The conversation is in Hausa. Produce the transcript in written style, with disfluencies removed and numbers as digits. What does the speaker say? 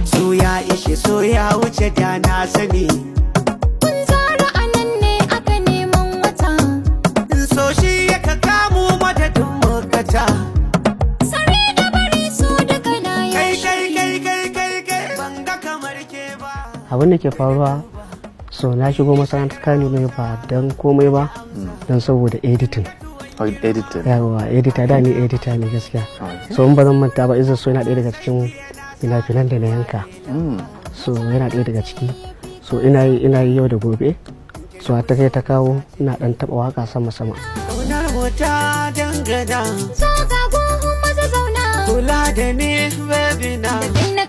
So ya ishe so ya wuce da na sani. Kun zara a nan ne aka neman wata. So shi ya ka kamu madadin makata. Sare da bari so daga na Kai yashi. ban ga kamar ke ba. Abin da ke faruwa, so na shigo masana'antar Kano ne ba don komai ba, don saboda editing. Editor. Yawa edita, da ni edita ne gaskiya. So in ba zan manta ba, Izar so yana ɗaya daga cikin fina-finan da na yanka. So yana ɗaya daga ciki. So ina yi yau da gobe. So a ta kai ta kawo ina ɗan taɓa waka sama-sama. Ƙaunar mota dangana. So ga gohun maza zauna. Kula da ni baby na. Da kai na